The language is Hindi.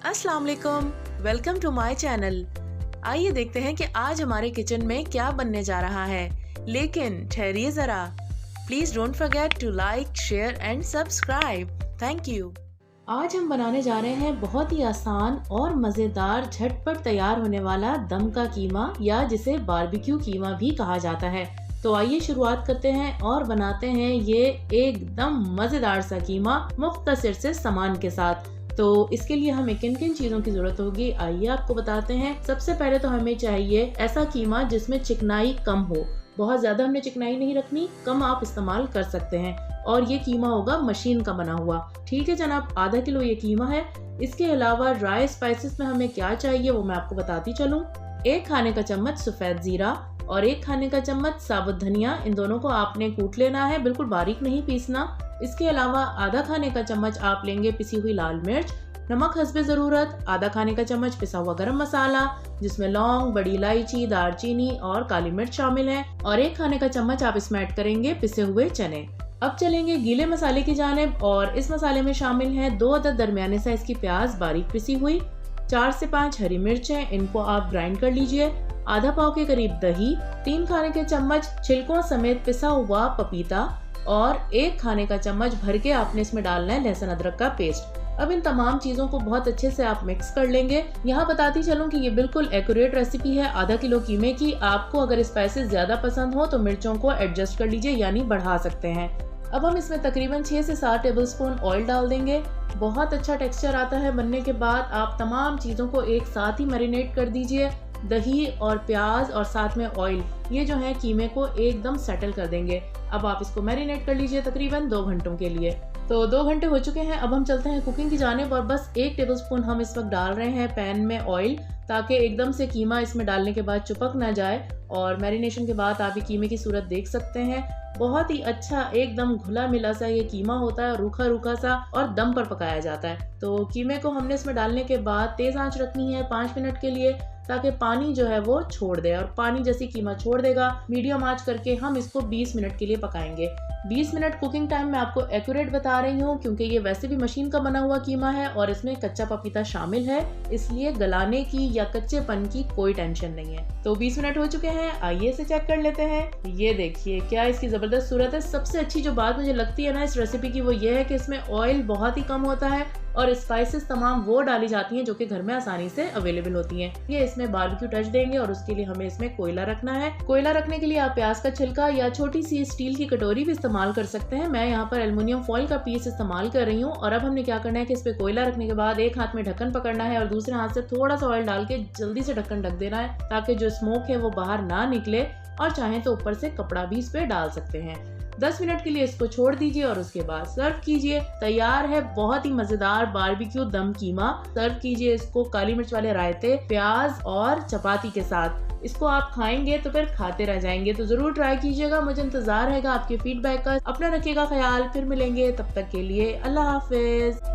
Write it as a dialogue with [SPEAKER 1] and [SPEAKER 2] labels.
[SPEAKER 1] अस्सलाम वालेकुम, वेलकम टू माय चैनल। आइए देखते हैं कि आज हमारे किचन में क्या बनने जा रहा है। लेकिन ठहरिए जरा, please don't forget to like, share and subscribe. Thank you. आज हम बनाने जा रहे हैं बहुत ही आसान और मज़ेदार झटपट तैयार होने वाला दम का कीमा, या जिसे बारबेक्यू कीमा भी कहा जाता है। तो आइए शुरुआत करते हैं और बनाते हैं ये एकदम मज़ेदार सा कीमा मुख्तसर से सामान के साथ। तो इसके लिए हमें किन किन चीज़ों की ज़रूरत होगी, आइए आपको बताते हैं। सबसे पहले तो हमें चाहिए ऐसा कीमा जिसमें चिकनाई कम हो। बहुत ज़्यादा हमने चिकनाई नहीं रखनी, कम आप इस्तेमाल कर सकते हैं। और ये कीमा होगा मशीन का बना हुआ। ठीक है जनाब, आधा किलो ये कीमा है। इसके अलावा ड्राई स्पाइसेस में हमें क्या चाहिए वो मैं आपको बताती चलूँ। 1 खाने का चम्मच सफ़ेद ज़ीरा और 1 खाने का चम्मच साबुत धनिया, इन दोनों को आपने कूट लेना है, बिल्कुल बारीक नहीं पीसना। इसके अलावा आधा खाने का चम्मच आप लेंगे पिसी हुई लाल मिर्च, नमक हस्बे ज़रूरत, आधा खाने का चम्मच पिसा हुआ गरम मसाला जिसमें लौंग, बड़ी इलायची, दालचीनी और काली मिर्च शामिल है, और 1 खाने का चम्मच आप इसमें ऐड करेंगे पिसे हुए चने। अब चलेंगे गीले मसाले की जानिब, और इस मसाले में शामिल हैं 2 अदद दरमियाने साइज की प्याज बारीक पिसी हुई, 4 से 5 हरी मिर्चें, इनको आप ग्राइंड कर लीजिए, आधा पाव के करीब दही, 3 खाने के चम्मच छिलकों समेत पिसा हुआ पपीता, और 1 खाने का चम्मच भर के आपने इसमें डालना है लहसुन अदरक का पेस्ट। अब इन तमाम चीज़ों को बहुत अच्छे से आप मिक्स कर लेंगे। यहाँ बताती चलूँ कि ये बिल्कुल एक्यूरेट रेसिपी है आधा किलो कीमे की। आपको अगर स्पाइसेस ज़्यादा पसंद हो तो मिर्चों को एडजस्ट कर लीजिए, यानी बढ़ा सकते हैं। अब हम इसमें तकरीबन 6 से 7 टेबलस्पून ऑयल डाल देंगे। बहुत अच्छा टेक्सचर आता है बनने के बाद। आप तमाम चीज़ों को एक साथ ही मैरिनेट कर दीजिए। दही और प्याज और साथ में ऑयल, ये जो है कीमे को एकदम सेटल कर देंगे। अब आप इसको मैरिनेट कर लीजिए तकरीबन 2 घंटों के लिए। तो 2 घंटे हो चुके हैं। अब हम चलते हैं कुकिंग की जानिब, और बस 1 टेबलस्पून हम इस वक्त डाल रहे हैं पैन में ऑयल, ताकि एकदम से कीमा इसमें डालने के बाद चिपक ना जाए। और मैरिनेशन के बाद आप ये कीमे की सूरत देख सकते हैं। बहुत ही अच्छा एकदम घुला मिला सा ये कीमा होता है, रूखा रूखा सा, और दम पर पकाया जाता है। तो कीमे को हमने इसमें डालने के बाद तेज़ आंच रखनी है 5 मिनट के लिए, ताकि पानी जो है वो छोड़ दे। और पानी जैसे कीमा छोड़ देगा, मीडियम आंच करके हम इसको 20 मिनट के लिए पकाएंगे। 20 मिनट कुकिंग टाइम मैं आपको एक्यूरेट बता रही हूँ, क्योंकि ये वैसे भी मशीन का बना हुआ कीमा है और इसमें कच्चा पपीता शामिल है, इसलिए गलाने की या कच्चेपन की कोई टेंशन नहीं है। तो 20 मिनट हो चुके हैं, आइए इसे चेक कर लेते हैं। ये देखिए क्या इसकी जबरदस्त सूरत है। सबसे अच्छी जो बात मुझे लगती है ना इस रेसिपी की, वो ये है कि इसमें ऑयल बहुत ही कम होता है और स्पाइसेस तमाम वो डाली जाती हैं जो कि घर में आसानी से अवेलेबल होती हैं। ये इसमें बारबेक्यू टच देंगे, और उसके लिए हमें इसमें कोयला रखना है। कोयला रखने के लिए आप प्याज का छिलका या छोटी सी स्टील की कटोरी भी इस्तेमाल कर सकते हैं। मैं यहाँ पर एल्युमिनियम फॉइल का पीस इस्तेमाल कर रही हूँ। और अब हमने क्या करना है कि इस पे कोयला रखने के बाद एक हाथ में ढक्कन पकड़ना है और दूसरे हाथ से थोड़ा सा ऑयल डाल के जल्दी से ढक्कन ढक देना है, ताकि जो स्मोक है वो बाहर ना निकले। और चाहें तो ऊपर से कपड़ा भी इस पे डाल सकते हैं। 10 मिनट के लिए इसको छोड़ दीजिए और उसके बाद सर्व कीजिए। तैयार है बहुत ही मजेदार बारबेक्यू दम कीमा। सर्व कीजिए इसको काली मिर्च वाले रायते, प्याज और चपाती के साथ। इसको आप खाएंगे तो फिर खाते रह जाएंगे। तो जरूर ट्राई कीजिएगा। मुझे इंतजार रहेगा आपके फीडबैक का। अपना रखिएगा ख्याल, फिर मिलेंगे, तब तक के लिए अल्लाह हाफिज।